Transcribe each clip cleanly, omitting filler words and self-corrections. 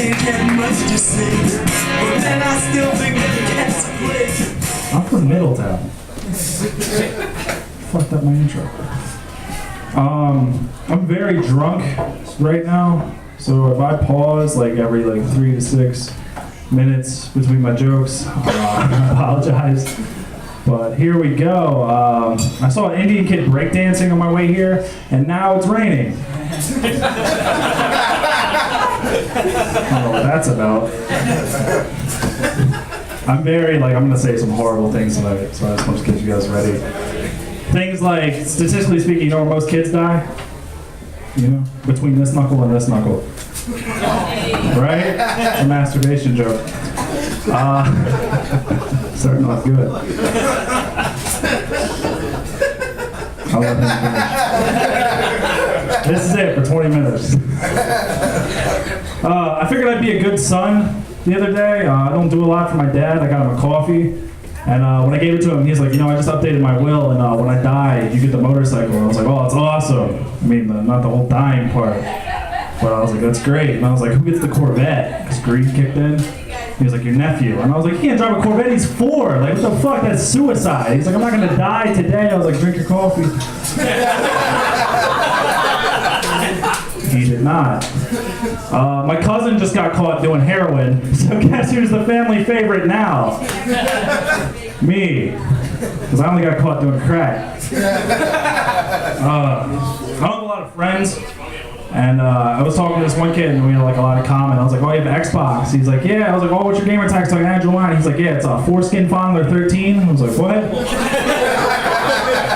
ain't got much to say, but then I still think that cats play. I'm from Middletown. Fucked up my intro. I'm very drunk right now, so if I pause like every 3 to 6 minutes between my jokes, I apologize. But here we go. I saw an Indian kid breakdancing on my way here, and now it's raining. I don't know what that's about. I'm gonna say some horrible things tonight, so I just want to get you guys ready. Things like, statistically speaking, you know where most kids die? You know, between this knuckle and this knuckle. Right? A masturbation joke. Starting off good. I'll let him finish. This is it for 20 minutes. I figured I'd be a good son the other day. I don't do a lot for my dad. I got him a coffee. And when I gave it to him, he's like, you know, I just updated my will, and when I die, you get the motorcycle. And I was like, oh, that's awesome. I mean, not the whole dying part. But I was like, that's great. And I was like, who gets the Corvette? Because greed kicked in. He was like, your nephew. And I was like, he can't drive a Corvette, he's 4. Like, what the fuck, that's suicide. He's like, I'm not gonna die today. I was like, drink your coffee. He did not. My cousin just got caught doing heroin, so guess who's the family favorite now? Me. Because I only got caught doing crack. I don't have a lot of friends. And I was talking to this one kid, and we had a lot of common. I was like, oh, you have Xbox? He's like, yeah. I was like, oh, what's your gamer tag? So like, Andrew Line. He's like, yeah, it's Foreskin Fondler 13. I was like, what?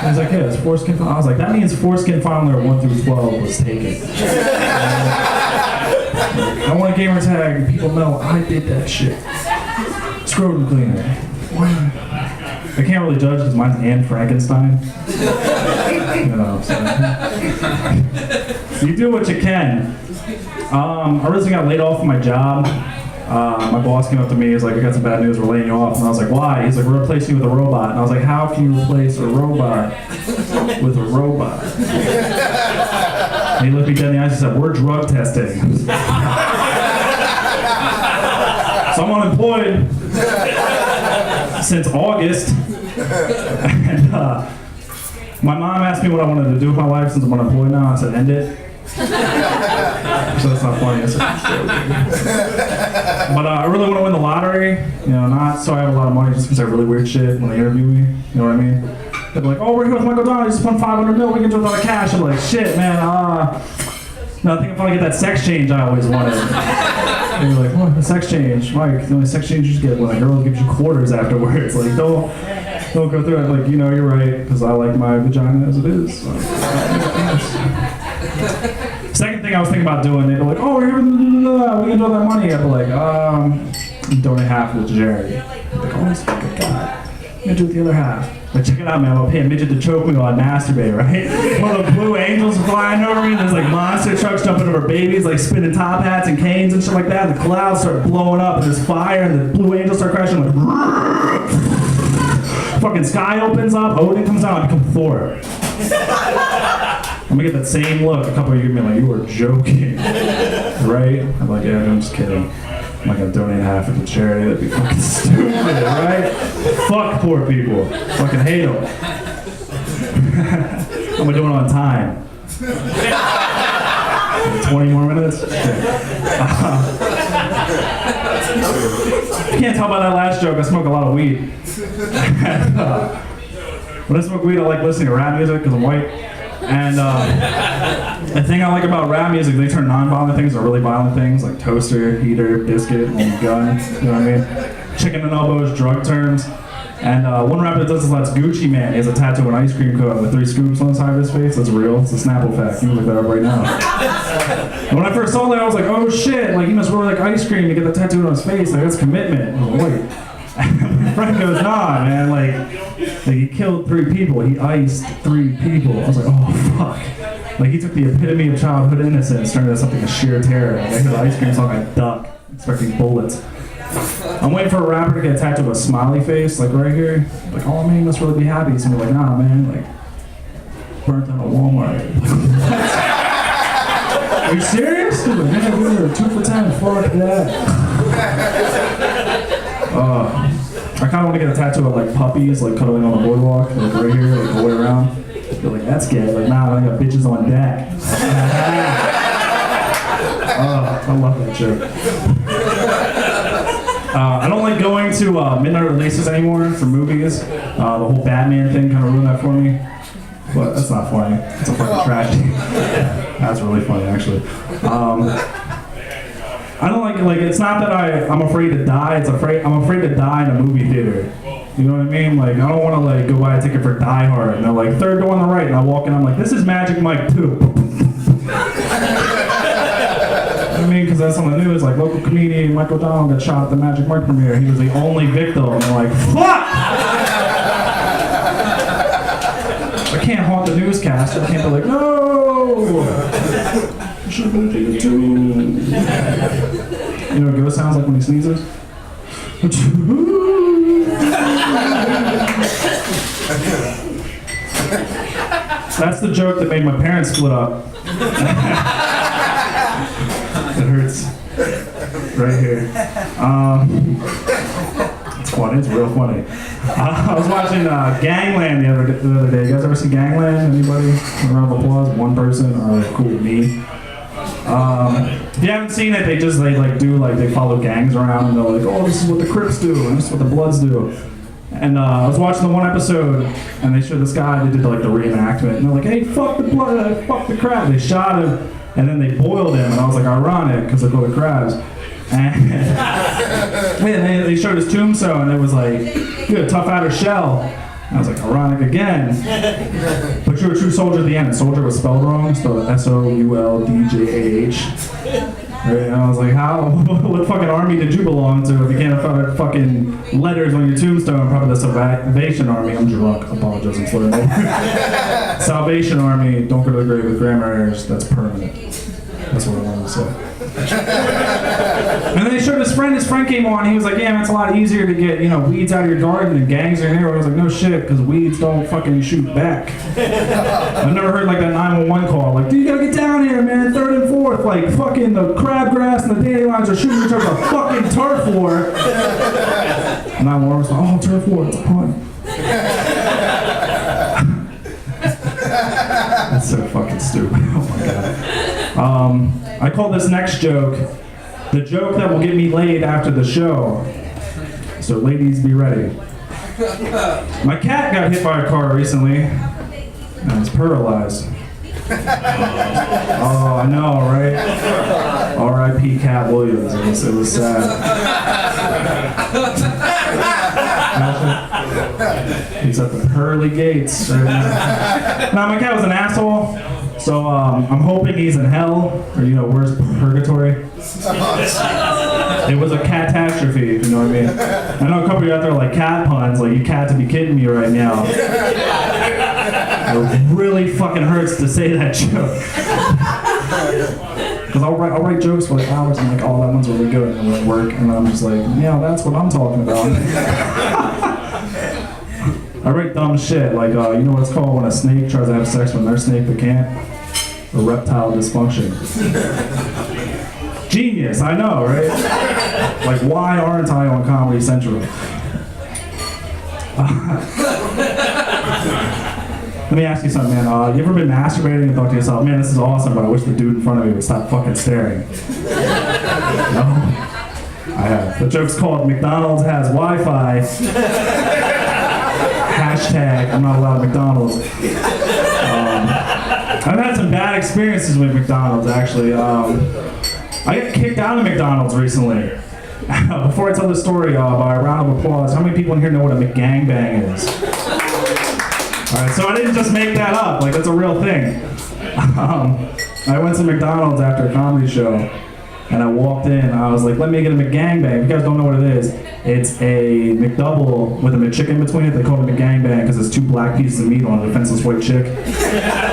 He's like, yeah, it's Foreskin Fondler. I was like, that means Foreskin Fondler 1 through 12 was taken. I want a gamer tag, and people know I did that shit. Scrotum cleaner. I can't really judge because mine's Anne Frankenstein. You know, so. You do what you can. I recently got laid off from my job. My boss came up to me, he's like, I got some bad news, we're laying you off. And I was like, why? He's like, we're replacing you with a robot. And I was like, how can you replace a robot with a robot? And he looked me dead in the eyes and said, we're drug testing. So I'm unemployed since August. And my mom asked me what I wanted to do with my life since I'm unemployed now. I said, end it. So that's not funny. But I really want to win the lottery. You know, not so I have a lot of money, just because I have really weird shit when they interview me. You know what I mean? They're like, oh, we're here with Michael Donald. He just won $500 million. We can do it without cash. I'm like, shit, man. No, I think I'm gonna get that sex change I always wanted. And you're like, what? The sex change, Mike? The only sex change you just get when a girl gives you quarters afterwards. Like, don't go through it. Like, you know, you're right, because I like my vagina as it is. So. Second thing I was thinking about doing, they'd be like, oh, we're here, we can do all that money. I'd be like, donate half to charity. I'd be like, oh, this fucking guy. I'm gonna do it the other half. Like, check it out, man. I'm gonna pay a midget to choke me while I masturbate, right? One of the blue angels flying over me, and there's monster trucks jumping over babies, spinning top hats and canes and shit like that. And the clouds start blowing up, and there's fire, and the blue angels start crashing, fucking sky opens up, Odin comes out, I become Thor. I'm gonna get that same look a couple of years, like, you were joking, right? I'm like, yeah, I'm just kidding. I'm not gonna donate half of the charity, that'd be fucking stupid, right? Fuck poor people. Fucking hate them. I'm gonna do it on time. 20 more minutes? You can't tell by that last joke, I smoke a lot of weed. When I smoke weed, I like listening to rap music because I'm white. And the thing I like about rap music, they turn non-violent things to really violent things, like toaster, heater, biscuit, and gun. You know what I mean? Chicken and elbows, drug terms. And one rapper that does this a lot is Gucci Man. He has a tattoo of an ice cream cone with 3 scoops on the side of his face. That's real. It's a Snapple fact. You can look that up right now. And when I first saw that, I was like, oh shit, like he must really like ice cream to get the tattoo on his face. Like, that's commitment. I was like, wait. And my friend goes, nah, man, like he killed 3 people. He iced 3 people. I was like, oh fuck. Like, he took the epitome of childhood innocence, turned it into something of sheer terror. Like, I hear the ice cream song, I duck, expecting bullets. I'm waiting for a rapper to get a tattoo of a smiley face, like right here. Like, oh man, you must really be happy. So I'm like, nah, man, like, burnt down a Walmart. Are you serious? Dude, like, man, we were 2 for $10. fuck that. I kind of want to get a tattoo of like puppies, like cuddling on the boardwalk, like right here, like all the way around. You're like, that's gay. Like, nah, I got bitches on deck. I love that joke. I don't like going to midnight releases anymore for movies. The whole Batman thing kind of ruined that for me. But that's not funny. It's a fucking tragedy. That's really funny, actually. I don't like it's not that I'm afraid to die. I'm afraid to die in a movie theater. You know what I mean? Like, I don't want to like go buy a ticket for Die Hard and they're like, third door on the right, and I walk in, I'm like, this is Magic Mike 2. I mean, because that's on the news, like, local comedian Michael O'Donnell got shot at the Magic Mike premiere. He was the only victim, and they're like, fuck! I can't haunt the newscaster. I can't be like, no! I should have been a ticket too. You know what ghost sounds like when he sneezes? That's the joke that made my parents split up. It hurts. Right here. It's funny, it's real funny. I was watching Gangland the other day. You guys ever see Gangland? Anybody? A round of applause? One person? Alright, cool, me. If you haven't seen it, they follow gangs around and they're like, oh, this is what the Crips do, and this is what the Bloods do. And I was watching the one episode, and they showed this guy, they did like the reenactment, and they're like, hey, fuck the blood, fuck the crab. They shot him, and then they boiled him, and I was like, ironic, because they're called the crabs. And they showed his tombstone, and it was like, good, tough outer shell. And I was like, ironic again. But you're a true soldier at the end. Soldier was spelled wrong, spelled SOULDJAH. Right? And I was like, what fucking army did you belong to if you can't afford fucking letters on your tombstone? Probably the Salvation Army. I'm drunk. I apologize. I'm slurring over. Salvation Army. Don't go to the grave with grammar errors. That's permanent. That's what I wanted to say. And then they showed his friend came on, he was like, yeah, man, it's a lot easier to get, weeds out of your garden than gangs are here. I was like, no shit, because weeds don't fucking shoot back. I've never heard like that 911 call, like, dude, you gotta get down here, man, 3rd and 4th, like, fucking the crabgrass and the dandelions are shooting each other on the fucking turf war. And 911 was like, oh, turf war, it's a pun. That's so fucking stupid, oh my god. I call this next joke the joke that will get me laid after the show. So ladies, be ready. My cat got hit by a car recently and is paralyzed. Oh, I know, right? R.I.P. Cat Williams. It was sad. He's at the pearly gates right now. Now, my cat was an asshole. So I'm hoping he's in hell, or where's purgatory? It was a catastrophe, if you know what I mean. I know a couple of you out there are like cat puns, like you cat to be kidding me right now. It really fucking hurts to say that joke. Because I'll write jokes for like hours and like, oh, that one's really good, and it'll work, and I'm just like, yeah, that's what I'm talking about. I write dumb shit, like, you know what it's called when a snake tries to have sex with another snake but can't? Erectile dysfunction. Genius, I know, right? Like, why aren't I on Comedy Central? Let me ask you something, man. You ever been masturbating and thought to yourself, man, this is awesome, but I wish the dude in front of me would stop fucking staring? No? I have. The joke's called McDonald's has Wi-Fi. Hashtag, I'm not allowed at McDonald's. I've had some bad experiences with McDonald's, actually. I got kicked out of McDonald's recently. Before I tell the story, by a round of applause, how many people in here know what a McGangbang is? Alright, so I didn't just make that up, like that's a real thing. I went to McDonald's after a comedy show, and I walked in, I was like, let me get a McGangbang. If you guys don't know what it is, it's a McDouble with a McChicken between it. They call it a McGangbang because it's 2 black pieces of meat on a defenseless white chick.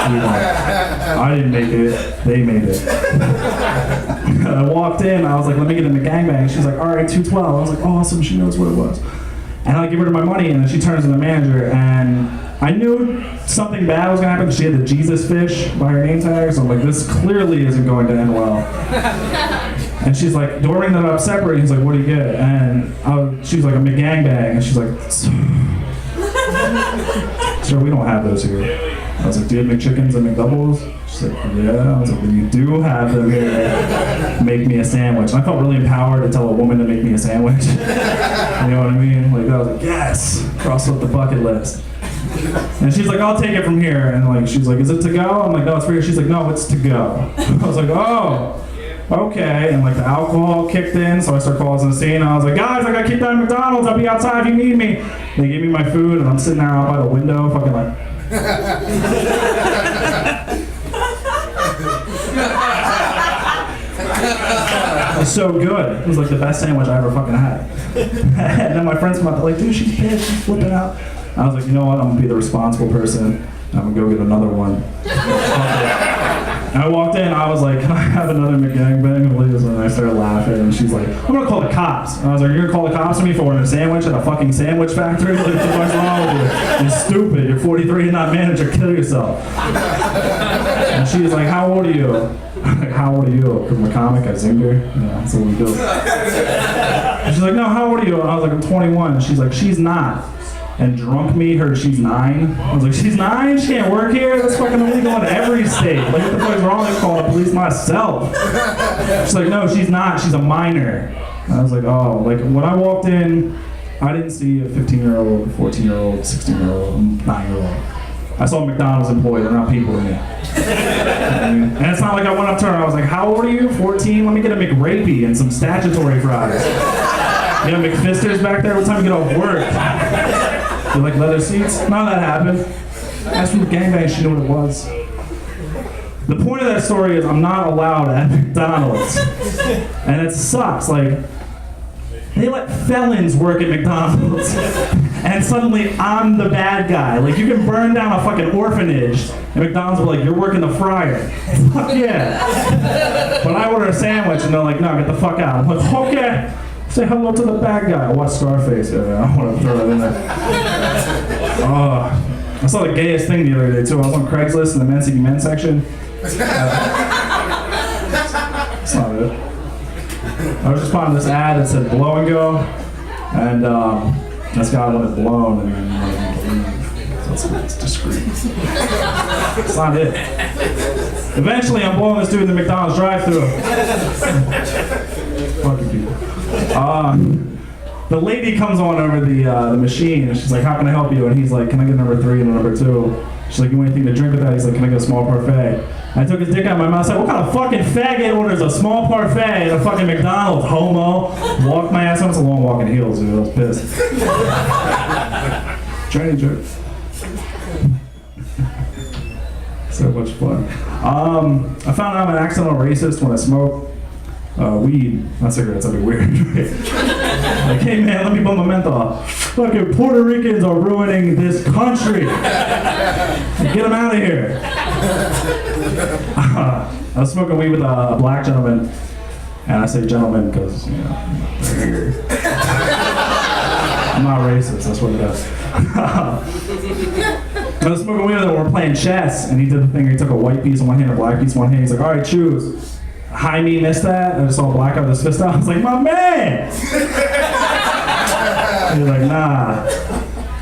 I didn't make it, they made it. I walked in, I was like, let me get a McGangbang. She's like, alright, $2.12. I was like, awesome, she knows what it was. And I give her my money, and then she turns to the manager, and I knew something bad was gonna happen because she had the Jesus fish by her name tag, so I'm like, this clearly isn't going to end well. And she's like, do I ring that up separate? He's like, what do you get? And she's like, a McGangbang. And she's like, sir, we don't have those here. I was like, do you have McChickens and McDoubles? She's like, yeah. I was like, well, you do have them here. Make me a sandwich. And I felt really empowered to tell a woman to make me a sandwich. You know what I mean? Like, I was like, yes, cross off the bucket list. And she's like, I'll take it from here. And like, she's like, is it to go? I'm like, no, it's for you. She's like, no, it's to go. I was like, oh, okay. And like the alcohol kicked in, so I started causing a scene. I was like, guys, I got kicked out of McDonald's. I'll be outside if you need me. They gave me my food, and I'm sitting there out by the window, fucking like. It was so good. It was like the best sandwich I ever fucking had. And then my friends come up, they're like, dude, she's pissed, she's flipping out. I was like, you know what, I'm gonna be the responsible person. I'm gonna go get another one. And I walked in, I was like, can I have another McGangbang, please? And I started laughing, and she's like, I'm gonna call the cops. And I was like, you're gonna call the cops on me for ordering a sandwich at a fucking sandwich factory? Like, what the fuck's wrong with you? You're stupid, you're 43 and not manager, kill yourself. And she was like, how old are you? I'm like, how old are you? Because I'm a comic, I zinged her. Yeah, that's what we do. And she's like, no, how old are you? And I was like, I'm 21. And she's like, she's not. And drunk me heard she's 9. I was like, she's 9? She can't work here? That's fucking illegal in every state. Like, what the fuck's wrong with calling the police myself? She's like, no, she's not. She's a minor. And I was like, oh. Like, when I walked in, I didn't see a 15-year-old, 14-year-old, 16-year-old, 9-year-old. I saw a McDonald's employee. They're not people to me. And it's not like I went up to her and I was like, how old are you? 14? Let me get a McRapey and some statutory fries. You have McFisters back there? What time you get off work? You like leather seats? None of that happened. As for the gangbang, she knew what it was. The point of that story is I'm not allowed at McDonald's. And it sucks. Like, they let felons work at McDonald's. And suddenly I'm the bad guy. Like, you can burn down a fucking orphanage, and McDonald's will be like, you're working the fryer. Fuck yeah. But I order a sandwich, and they're like, no, get the fuck out. I'm like, okay. Say hello to the bad guy. I watch Scarface. Yeah, I want to throw that in there. I saw the gayest thing the other day, too. I was on Craigslist in the Men Seeking Men section. That's not it. I was just finding this ad that said blow and go, and this guy wanted blown, and then it's discreet. It's not it. Eventually, I'm blowing this dude in the McDonald's drive-thru. Fucking people. The lady comes on over the machine, and she's like, how can I help you? And he's like, can I get number 3 and number 2? She's like, you want anything to drink with that? He's like, can I get a small parfait? I took his dick out of my mouth. I said, what kind of fucking faggot orders a small parfait at a fucking McDonald's, homo? Walked my ass home. It's a long walk in heels, dude. I was pissed. Training joke. So much fun. I found out I'm an accidental racist when I smoke weed, not cigarettes. That'd be weird. Like, hey man, let me blow my menthol. Fucking Puerto Ricans are ruining this country. Get them out of here. I was smoking weed with a black gentleman, and I say gentleman because, you know, they're here. I'm not racist, that's what it is. I was smoking weed with him, we were playing chess, and he did the thing where he took a white piece in one hand, a black piece in one hand. He's like, all right, choose. High me missed that. I just saw black out of his fist out. I was like, my man! He's like, nah.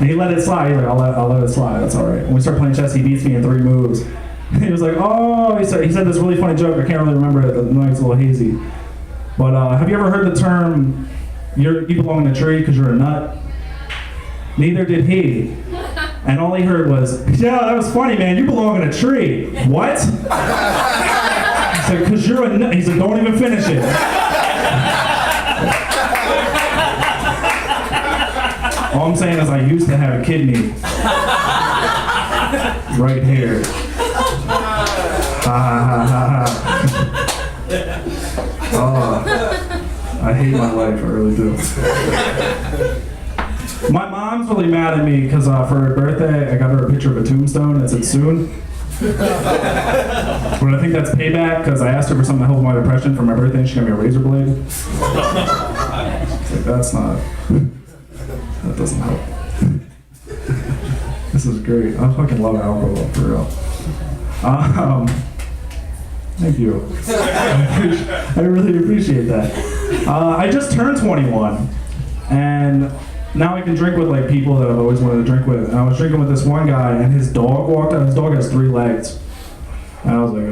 And he let it slide. He's like, I'll let it slide. That's all right. When we start playing chess, he beats me in 3 moves. He was like, oh, he said this really funny joke. I can't really remember it. The night's a little hazy. But have you ever heard the term, you belong in a tree because you're a nut? Neither did he. And all he heard was, yeah, that was funny, man. You belong in a tree. What? He's like, because you're a nut. He's like, don't even finish it. All I'm saying is I used to have a kidney. Right here. Ha ha ha ha. Oh, I hate my life, I really do. My mom's really mad at me because for her birthday, I got her a picture of a tombstone that said soon. But I think that's payback because I asked her for something to help my depression for my birthday and she got me a razor blade. It's like, that's not, that doesn't help. This is great. I fucking love alcohol, for real. Thank you. I really appreciate that. I just turned 21, and now I can drink with like people that I've always wanted to drink with. And I was drinking with this one guy, and his dog walked out. His dog has 3 legs. And I was like,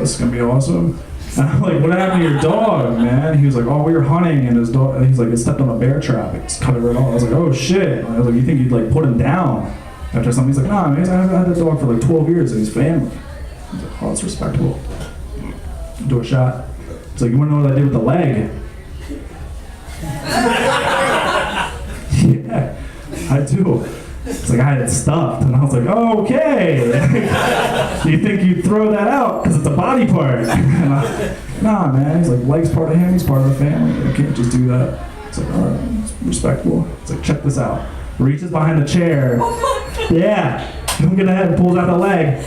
this is gonna be awesome. And I'm like, what happened to your dog, man? He was like, oh, we were hunting, and his dog, he's like, it stepped on a bear trap. It just cut it right off. I was like, oh shit. And I was like, you think you'd like put him down after something? He's like, nah, man, I've had that dog for like 12 years and he's family. I was like, oh, it's respectable. Do a shot. It's like, you wanna know what I did with the leg? Yeah, I do. It's like I had it stuffed, and I was like, oh, okay. You think you'd throw that out because it's a body part? Nah, man. He's like, leg's part of him. He's part of the family. I can't just do that. It's like, all right, it's respectable. It's like, check this out. Reaches behind the chair. Yeah. Look at that. Pulls out the leg.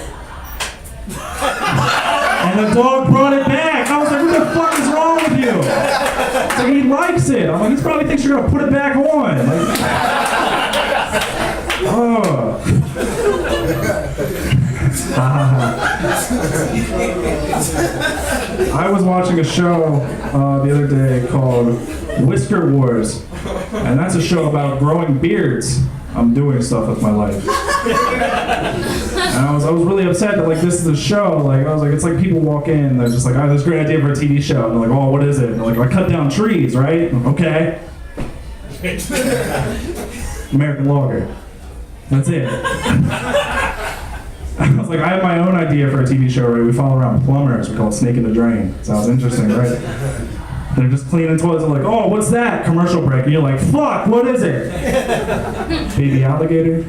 And the dog brought it back. I was like, what the fuck is wrong with you? It's like, he likes it. I'm like, he probably thinks you're gonna put it back on. Like, oh. I was watching a show the other day called Whisker Wars, and that's a show about growing beards. I'm doing stuff with my life. And I was really upset that like this is a show. Like I was like, it's like people walk in, they're just like, oh, this is a great idea for a TV show. And they're like, oh, what is it? And they're like, I cut down trees, right? Okay. American Lager. That's it. I was like, I have my own idea for a TV show, right? We follow around plumbers. We call it Snake in the Drain. Sounds interesting, right? They're just cleaning toilets. They're like, oh, what's that? Commercial break. And you're like, fuck, what is it? Baby alligator?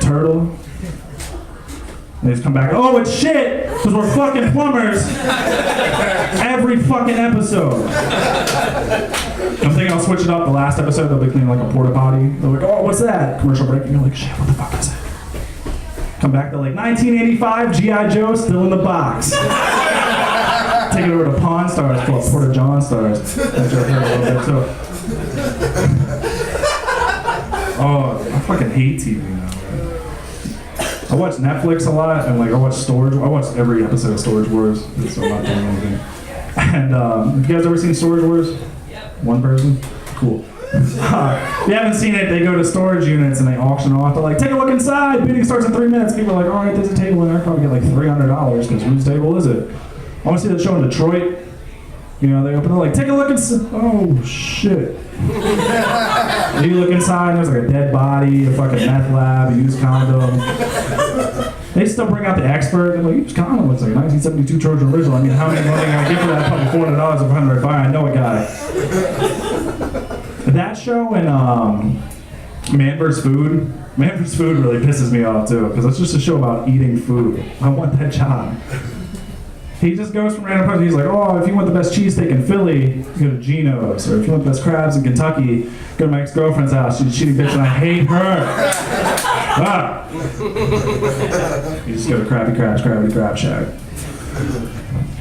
Turtle? And they just come back, oh, it's shit, because we're fucking plumbers every fucking episode. I'm thinking I'll switch it up. The last episode, they'll be cleaning like a porta potty. They're like, oh, what's that? Commercial break. And you're like, shit, what the fuck is it? Come back, they're like, 1985, G.I. Joe, still in the box. Take it over to Pawn Stars, called Porta John Stars. That joke hurt a little bit too. Oh, I fucking hate TV now, man. I watch Netflix a lot, and like I watch every episode of Storage Wars, so I'm not doing anything. And have you guys ever seen Storage Wars? One person? Cool. If you haven't seen it, they go to storage units and they auction off. They're like, take a look inside. Bidding starts in 3 minutes. People are like, all right, there's a table in there. Probably get like $300 because whose table is it? I want to see that show in Detroit. You know, they open. They're like, take a look inside. Oh shit. You look inside. And there's like a dead body, a fucking meth lab, a used condom. They still bring out the expert. They're like, used condom looks like a 1972 Trojan original. I mean, how many money can I get for that? Probably $400 if I'm buy. I know a guy. That show and Man vs. Food. Man vs. Food really pisses me off too, because it's just a show about eating food. I want that job. He just goes from random places. He's like, oh, if you want the best cheesesteak in Philly, go to Geno's. Or if you want the best crabs in Kentucky, go to my ex-girlfriend's house. She's a shitty bitch and I hate her. Ah. You just go to Krabby Crab Shack.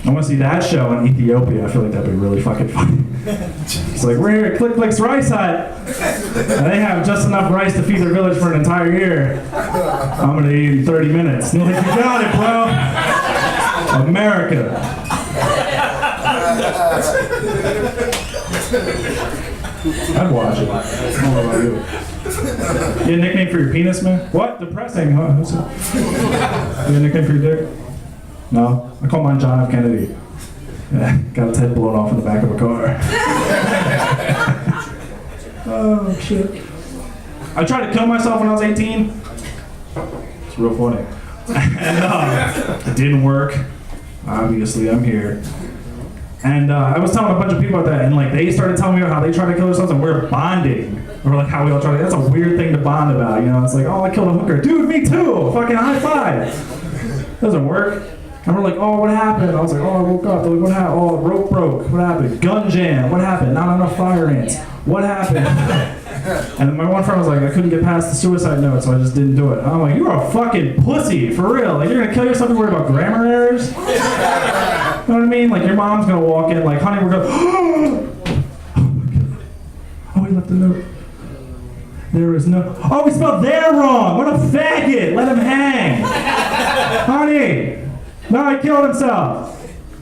I want to see that show in Ethiopia. I feel like that'd be really fucking funny. It's like, we're here at Click Click's Rice Hut, and they have just enough rice to feed their village for an entire year. I'm gonna eat in 30 minutes. And they're like, you got it, bro. America. I'd watch it. I don't know about you. You have a nickname for your penis, man? What? Depressing, huh? Who's it? You have a nickname for your dick? No? I call mine John F. Kennedy. Yeah, got his head blown off in the back of a car. Oh, shit. I tried to kill myself when I was 18. It's real funny. And it didn't work. Obviously, I'm here. And I was telling a bunch of people about that, and like they started telling me about how they tried to kill themselves, and we're bonding. Or like how we all try to, that's a weird thing to bond about, you know? It's like, oh, I killed a hooker. Dude, me too! Fucking high five! Doesn't work. And we're like, oh, what happened? I was like, oh, I woke up. They're like, what happened? Oh, rope broke. What happened? Gun jam. What happened? Not enough fire ants. What happened? And then my one friend was like, I couldn't get past the suicide note, so I just didn't do it. And I'm like, you're a fucking pussy, for real. Like, you're gonna kill yourself and worry about grammar errors? You know what I mean? Like, your mom's gonna walk in, like, honey, we're going, oh my God. Oh, he left a note. There is no, oh, we spelled there wrong. What a faggot. Let him hang. Honey. No, he killed himself.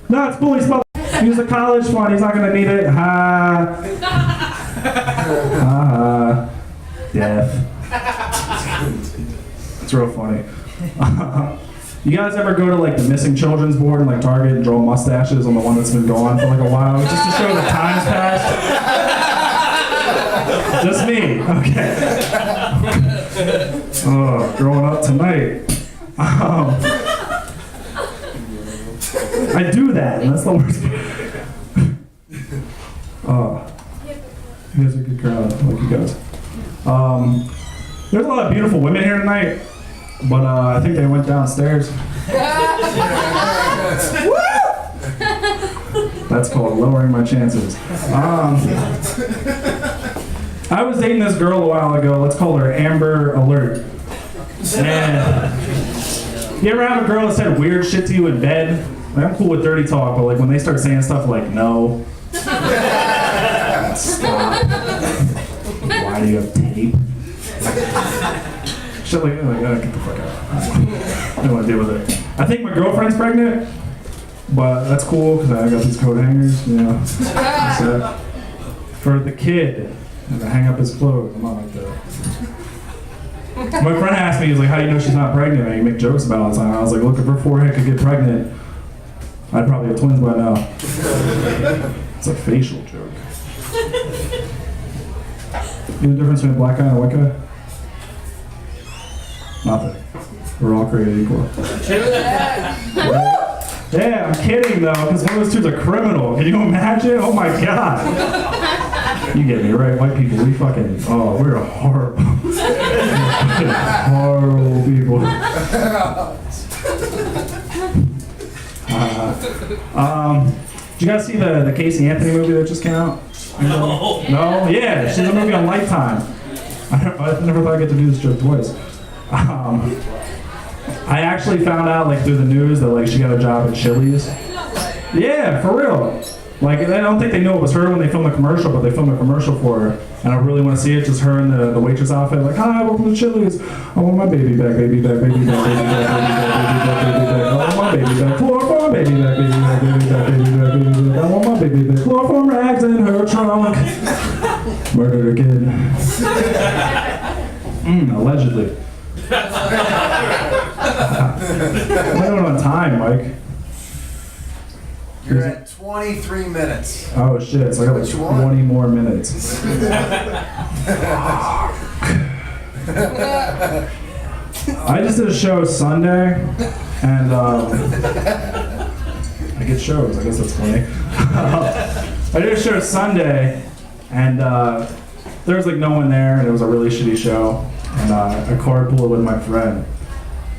No, it's bully spell. Use the college fund. He's not gonna need it. Ha. Ha. Death. It's real funny. You guys ever go to like the missing children's board and like Target and draw mustaches on the one that's been gone for like a while, just to show the time's passed? Just me. Okay. Oh, growing up tonight. I do that, and that's the worst. Oh, you guys are a good crowd. I like you guys. There's a lot of beautiful women here tonight, but I think they went downstairs. That's called lowering my chances. I was dating this girl a while ago. Let's call her Amber Alert. And you ever have a girl that said weird shit to you in bed? Like, I'm cool with dirty talk, but like when they start saying stuff like no, stop. Why do you have tape? Shit like, oh, get the fuck out. I don't want to deal with it. I think my girlfriend's pregnant, but that's cool because I got these coat hangers, you know. So, for the kid, and to hang up his clothes. I'm not like that. My friend asked me, he's like, how do you know she's not pregnant? And you make jokes about it all the time. I was like, look, if her forehead could get pregnant, I'd probably have twins by now. It's a facial joke. You know the difference between a black guy and a white guy? Nothing. We're all created equal. Yeah, I'm kidding though, because one of those dudes a criminal. Can you imagine? Oh my god. You get me right, white people. We fucking, we're horrible. Horrible people. Did you guys see the Casey Anthony movie that just came out? No. No? Yeah, she's a movie on Lifetime. I never thought I'd get to do this joke twice. I actually found out like through the news that like she got a job at Chili's. Yeah, for real. Like I don't think they knew it was her when they filmed the commercial, but they filmed a commercial for her. And I really want to see it, just her in the waitress outfit, like, hi, welcome to Chili's. I want my baby back, baby back, baby back, baby back, baby back, baby back, baby back. I want my baby back, chloroform, baby back, baby back, baby back, baby back, baby back. I want my baby back, chloroform rags in her trunk. Murdered a kid. Allegedly. I'm doing on time, Mike. You're at 23 minutes. Oh shit, so I got like 20 more minutes. I just did a show Sunday, and I get shows, I guess that's funny. I did a show Sunday, and there was like no one there, and it was a really shitty show, and I carpooled with my friend.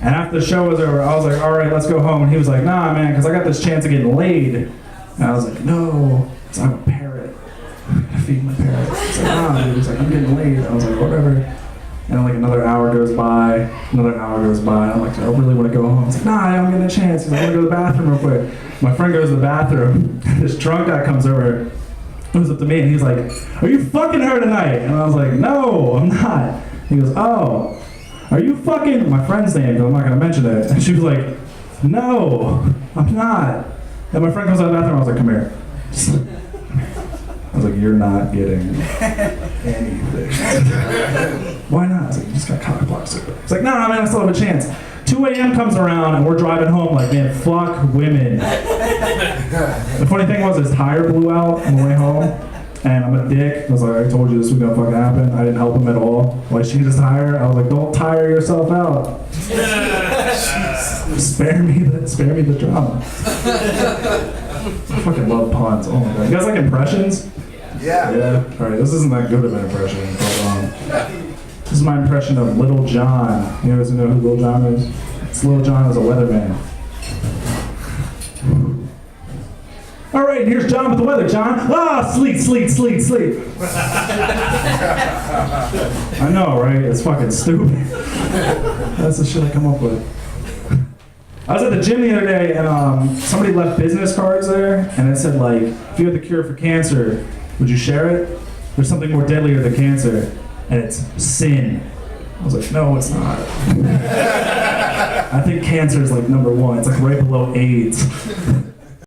And after the show was over, I was like, all right, let's go home. And he was like, nah, man, because I got this chance of getting laid. And I was like, no, because I'm a parrot. I feed my parrot. He's like, nah, dude. He's like, I'm getting laid. I was like, whatever. And then like another hour goes by, another hour goes by. I'm like, I really want to go home. He's like, nah, I'm getting a chance. He's like, I want to go to the bathroom real quick. My friend goes to the bathroom. This drunk guy comes over, comes up to me, and he's like, are you fucking her tonight? And I was like, no, I'm not. He goes, oh. Are you fucking, my friend's name, but I'm not gonna mention it. And she was like, no, I'm not. And my friend comes out of the bathroom, I was like, come here. I was like, you're not getting anything. Why not? I was like, you just got cock blocked. It's like, nah, man, I still have a chance. 2 a.m. comes around and we're driving home like, man, fuck women. The funny thing was his tire blew out on the way home. And I'm a dick. I was like, I told you this was gonna fucking happen. I didn't help him at all. Like, she just tire. I was like, don't tire yourself out. Spare me the drama. I fucking love puns. Oh my god. You guys like impressions? Yeah. Yeah. All right. This isn't that good of an impression, but this is my impression of Little John. You guys know who Little John is? It's Little John as a weatherman. All right, here's John with the weather. John, sleet. I know, right? It's fucking stupid. That's the shit I come up with. I was at the gym the other day, and somebody left business cards there, and it said, like, if you had the cure for cancer, would you share it? There's something more deadlier than cancer, and it's sin. I was like, no, it's not. I think cancer is like number one. It's like right below AIDS.